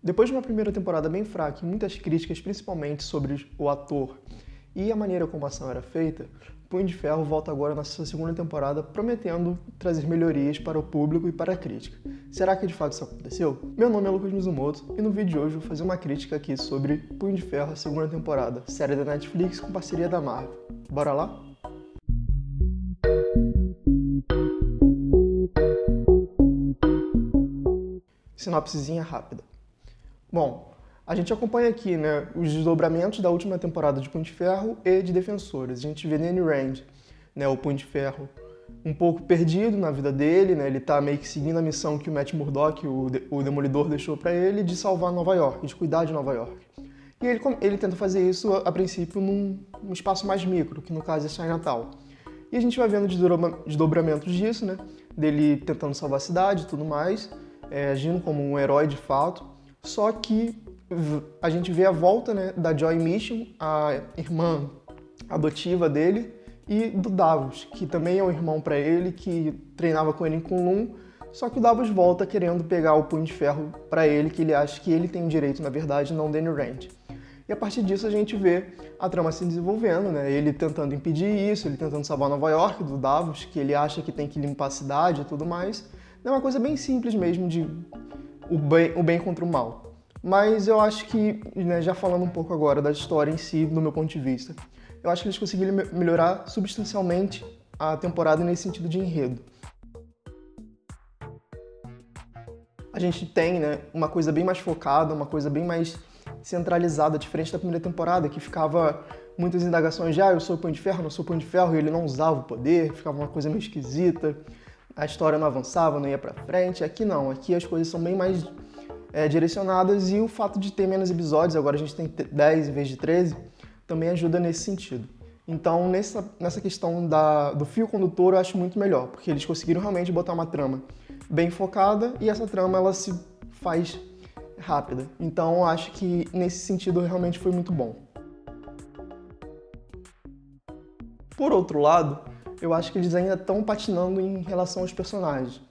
Depois de uma primeira temporada bem fraca e muitas críticas, principalmente sobre o ator e a maneira como a ação era feita, Punho de Ferro volta agora na sua segunda temporada prometendo trazer melhorias para o público e para a crítica. Será que de fato isso aconteceu? Meu nome é Lucas Mizumoto e no vídeo de hoje eu vou fazer uma crítica aqui sobre Punho de Ferro, a segunda temporada, série da Netflix com parceria da Marvel. Bora lá? Sinopsezinha rápida. Bom, a gente acompanha aqui, né, os desdobramentos da última temporada de Punho de Ferro e de Defensores. A gente vê Danny Rand, né, o Punho de Ferro, um pouco perdido na vida dele, né, ele tá meio que seguindo a missão que o Matt Murdock, o Demolidor, deixou para ele de salvar Nova York, de cuidar de Nova York. E ele tenta fazer isso, a princípio, num espaço mais micro, que no caso é Chinatown. E a gente vai vendo desdobramentos disso, né, dele tentando salvar a cidade e tudo mais, agindo como um herói de fato. Só que a gente vê a volta, né, da Joy Mission, a irmã adotiva dele, e do Davos, que também é um irmão para ele, que treinava com ele em Kunlun, só que o Davos volta querendo pegar o Punho de Ferro para ele, que ele acha que ele tem o direito, na verdade, não Danny Rand. E a partir disso a gente vê a trama se desenvolvendo, né, ele tentando impedir isso, ele tentando salvar Nova York do Davos, que ele acha que tem que limpar a cidade e tudo mais. É uma coisa bem simples mesmo de o bem contra o mal. Mas eu acho que, né, já falando um pouco agora da história em si, do meu ponto de vista, eu acho que eles conseguiram melhorar substancialmente a temporada nesse sentido de enredo. A gente tem, né, uma coisa bem mais focada, uma coisa bem mais centralizada, diferente da primeira temporada, que ficava muitas indagações de eu sou o Punho de Ferro, não sou o Punho de Ferro, e ele não usava o poder, ficava uma coisa meio esquisita, a história não avançava, não ia pra frente. Aqui não, aqui as coisas são bem mais direcionadas, e o fato de ter menos episódios, agora a gente tem 10 em vez de 13, também ajuda nesse sentido. Então, nessa questão do fio condutor, eu acho muito melhor, porque eles conseguiram realmente botar uma trama bem focada, e essa trama ela se faz rápida. Então, eu acho que nesse sentido realmente foi muito bom. Por outro lado, eu acho que eles ainda estão patinando em relação aos personagens.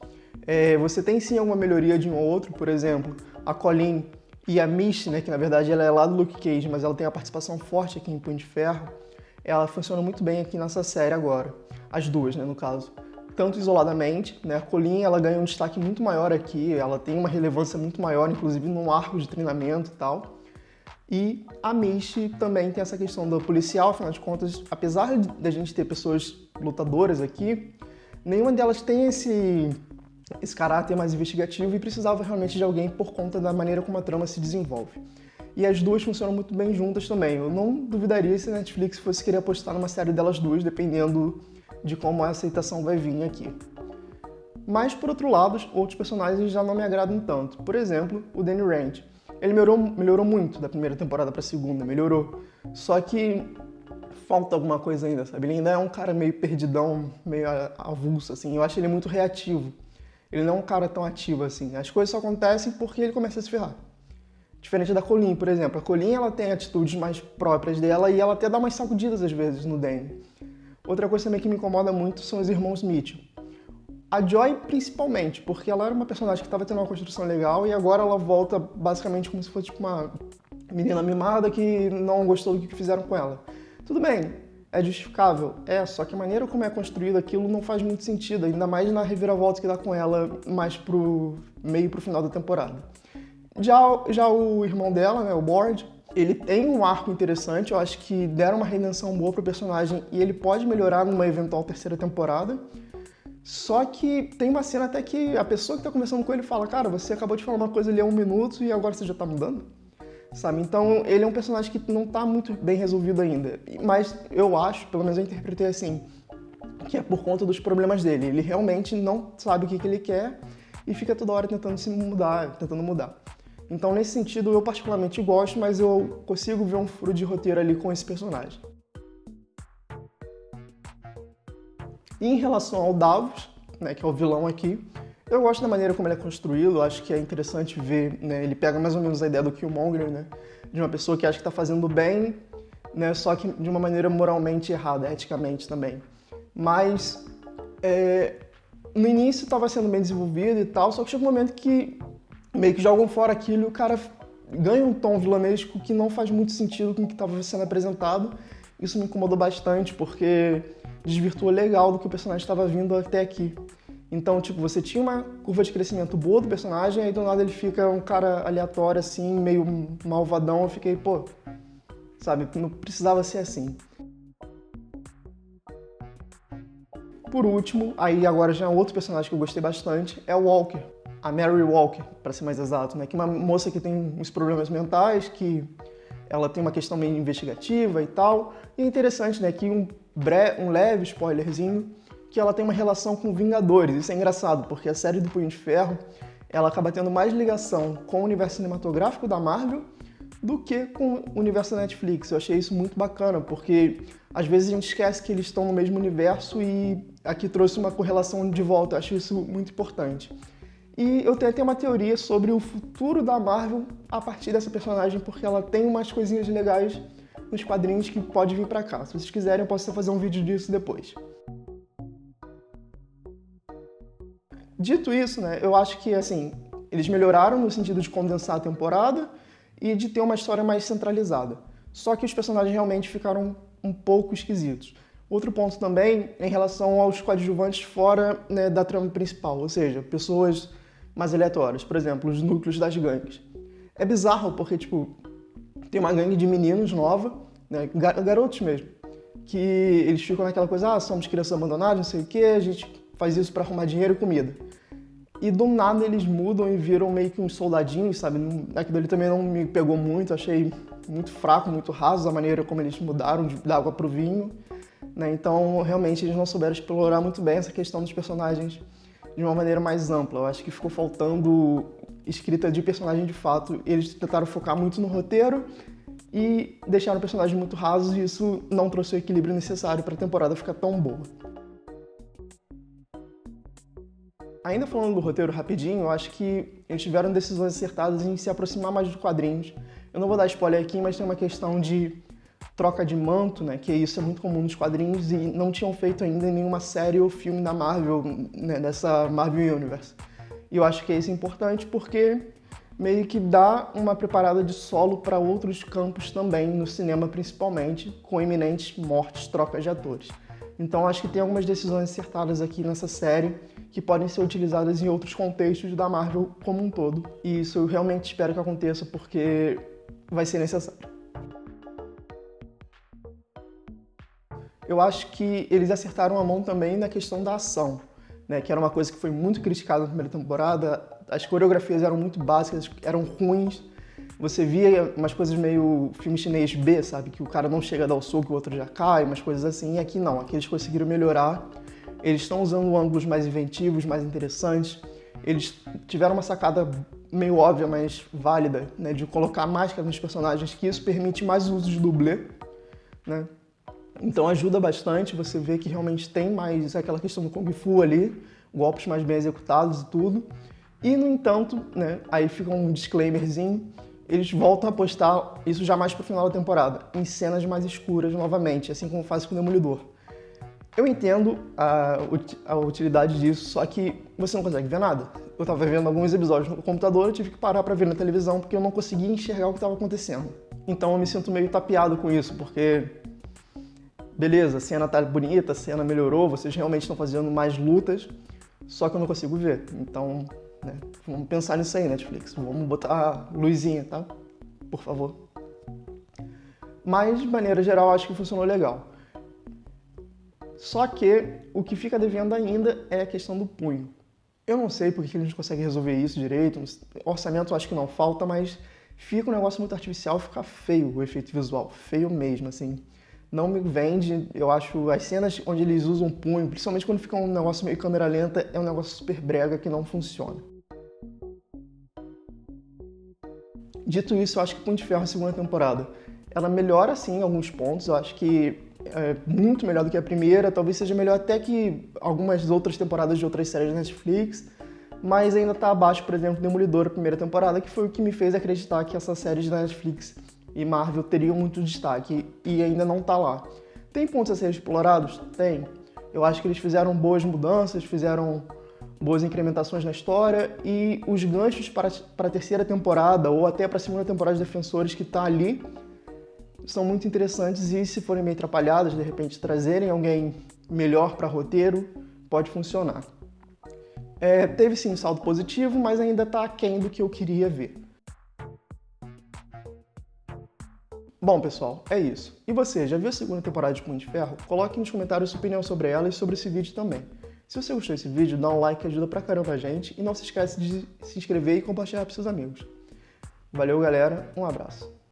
Você tem sim alguma melhoria de um ou outro, por exemplo, a Colleen e a Misty, né, que na verdade ela é lá do Luke Cage, mas ela tem a participação forte aqui em Punho de Ferro, ela funciona muito bem aqui nessa série agora. As duas, né, no caso. Tanto isoladamente, né, a Colleen ela ganha um destaque muito maior aqui, ela tem uma relevância muito maior, inclusive no arco de treinamento e tal. E a Misty também tem essa questão do policial, afinal de contas, apesar de a gente ter pessoas lutadoras aqui, nenhuma delas tem esse caráter mais investigativo e precisava realmente de alguém por conta da maneira como a trama se desenvolve. E as duas funcionam muito bem juntas também. Eu não duvidaria se a Netflix fosse querer apostar numa série delas duas, dependendo de como a aceitação vai vir aqui. Mas, por outro lado, outros personagens já não me agradam tanto. Por exemplo, o Danny Rand. Ele melhorou muito da primeira temporada para a segunda, melhorou. Só que falta alguma coisa ainda, sabe? Ele ainda é um cara meio perdidão, meio avulso, assim. Eu acho ele muito reativo. Ele não é um cara tão ativo assim. As coisas só acontecem porque ele começa a se ferrar. Diferente da Colleen, por exemplo. A Colleen, ela tem atitudes mais próprias dela e ela até dá umas sacudidas às vezes no Danny. Outra coisa também que me incomoda muito são os irmãos Mitchell. A Joy, principalmente, porque ela era uma personagem que estava tendo uma construção legal e agora ela volta basicamente como se fosse tipo uma menina mimada que não gostou do que fizeram com ela. Tudo bem, é justificável, só que a maneira como é construído aquilo não faz muito sentido, ainda mais na reviravolta que dá com ela mais pro final da temporada. Já o irmão dela, né, o Bord, ele tem um arco interessante, eu acho que deram uma redenção boa pro personagem e ele pode melhorar numa eventual terceira temporada. Só que tem uma cena até que a pessoa que tá conversando com ele fala: cara, você acabou de falar uma coisa ali há 1 minuto e agora você já tá mudando? Sabe? Então ele é um personagem que não tá muito bem resolvido ainda. Mas eu acho, pelo menos eu interpretei assim, que é por conta dos problemas dele. Ele realmente não sabe o que ele quer e fica toda hora tentando mudar. Então nesse sentido eu particularmente gosto, mas eu consigo ver um furo de roteiro ali com esse personagem. E em relação ao Davos, né, que é o vilão aqui, eu gosto da maneira como ele é construído, eu acho que é interessante ver, né, ele pega mais ou menos a ideia do Killmonger, né, de uma pessoa que acha que está fazendo bem, né, só que de uma maneira moralmente errada, eticamente também. Mas no início estava sendo bem desenvolvido e tal, só que chega um momento que meio que jogam fora aquilo e o cara ganha um tom vilanesco que não faz muito sentido com o que estava sendo apresentado. Isso me incomodou bastante, porque desvirtuou legal do que o personagem estava vindo até aqui. Então, tipo, você tinha uma curva de crescimento boa do personagem, aí do nada ele fica um cara aleatório, assim, meio malvadão. Eu fiquei, pô, sabe, não precisava ser assim. Por último, aí agora já é outro personagem que eu gostei bastante, é o Walker. A Mary Walker, para ser mais exato, né? Que é uma moça que tem uns problemas mentais, que ela tem uma questão meio investigativa e tal. E é interessante, né? Que um leve spoilerzinho, que ela tem uma relação com Vingadores. Isso é engraçado, porque a série do Punho de Ferro, ela acaba tendo mais ligação com o universo cinematográfico da Marvel do que com o universo da Netflix. Eu achei isso muito bacana, porque às vezes a gente esquece que eles estão no mesmo universo e aqui trouxe uma correlação de volta. Eu acho isso muito importante. E eu tenho até uma teoria sobre o futuro da Marvel a partir dessa personagem, porque ela tem umas coisinhas legais nos quadrinhos que pode vir pra cá. Se vocês quiserem, eu posso até fazer um vídeo disso depois. Dito isso, né, eu acho que, assim, eles melhoraram no sentido de condensar a temporada e de ter uma história mais centralizada. Só que os personagens realmente ficaram um pouco esquisitos. Outro ponto também é em relação aos coadjuvantes fora, né, da trama principal, ou seja, pessoas mais aleatórias, por exemplo, os núcleos das gangues. É bizarro porque, tipo, tem uma gangue de meninos nova, né, garotos mesmo, que eles ficam naquela coisa, somos crianças abandonadas, não sei o que, a gente faz isso para arrumar dinheiro e comida. E do nada eles mudam e viram meio que uns soldadinhos, sabe? Aquilo ali também não me pegou muito, achei muito fraco, muito raso a maneira como eles mudaram da água pro vinho, né? Então, realmente, eles não souberam explorar muito bem essa questão dos personagens de uma maneira mais ampla. Eu acho que ficou faltando escrita de personagem de fato. Eles tentaram focar muito no roteiro e deixaram o personagem muito raso, e isso não trouxe o equilíbrio necessário para a temporada ficar tão boa. Ainda falando do roteiro rapidinho, eu acho que eles tiveram decisões acertadas em se aproximar mais dos quadrinhos. Eu não vou dar spoiler aqui, mas tem uma questão de troca de manto, né, que isso é muito comum nos quadrinhos e não tinham feito ainda em nenhuma série ou filme da Marvel, né, dessa Marvel Universe. E eu acho que isso é importante porque meio que dá uma preparada de solo para outros campos também, no cinema principalmente, com iminentes mortes, trocas de atores. Então acho que tem algumas decisões acertadas aqui nessa série que podem ser utilizadas em outros contextos da Marvel como um todo. E isso eu realmente espero que aconteça porque vai ser necessário. Eu acho que eles acertaram a mão também na questão da ação, né? Que era uma coisa que foi muito criticada na primeira temporada. As coreografias eram muito básicas, eram ruins. Você via umas coisas meio filme chinês B, sabe? Que o cara não chega a dar o soco e o outro já cai, umas coisas assim. E aqui não, aqui eles conseguiram melhorar. Eles estão usando ângulos mais inventivos, mais interessantes. Eles tiveram uma sacada meio óbvia, mas válida, né? De colocar máscara nos personagens, que isso permite mais uso de dublê, né? Então ajuda bastante, você vê que realmente tem mais aquela questão do Kung Fu ali, golpes mais bem executados e tudo. E, no entanto, né, aí fica um disclaimerzinho, eles voltam a postar, isso já mais pro final da temporada, em cenas mais escuras novamente, assim como faz com o Demolidor. Eu entendo a utilidade disso, só que você não consegue ver nada. Eu tava vendo alguns episódios no computador, eu tive que parar pra ver na televisão porque eu não conseguia enxergar o que estava acontecendo. Então eu me sinto meio tapeado com isso, porque beleza, a cena tá bonita, a cena melhorou, vocês realmente estão fazendo mais lutas, só que eu não consigo ver. Então, né, vamos pensar nisso aí, Netflix. Vamos botar luzinha, tá? Por favor. Mas, de maneira geral, acho que funcionou legal. Só que o que fica devendo ainda é a questão do punho. Eu não sei porque eles não conseguem resolver isso direito, orçamento acho que não falta, mas fica um negócio muito artificial, fica feio o efeito visual, feio mesmo, assim. Não me vende, eu acho, as cenas onde eles usam punho, principalmente quando fica um negócio meio câmera lenta, é um negócio super brega que não funciona. Dito isso, eu acho que Punho de Ferro, a segunda temporada, ela melhora sim em alguns pontos, eu acho que é muito melhor do que a primeira, talvez seja melhor até que algumas outras temporadas de outras séries da Netflix, mas ainda tá abaixo, por exemplo, Demolidor, a primeira temporada, que foi o que me fez acreditar que essas séries da Netflix e Marvel teriam muito destaque, e ainda não tá lá. Tem pontos a serem explorados? Tem. Eu acho que eles fizeram boas mudanças, fizeram boas incrementações na história e os ganchos para a terceira temporada ou até para a segunda temporada de Defensores que está ali são muito interessantes e se forem bem atrapalhadas, de repente trazerem alguém melhor para roteiro, pode funcionar. Teve sim um saldo positivo, mas ainda está aquém do que eu queria ver. Bom, pessoal, é isso. E você, já viu a segunda temporada de Punho de Ferro? Coloque nos comentários sua opinião sobre ela e sobre esse vídeo também. Se você gostou desse vídeo, dá um like que ajuda pra caramba a gente e não se esquece de se inscrever e compartilhar para seus amigos. Valeu, galera. Um abraço.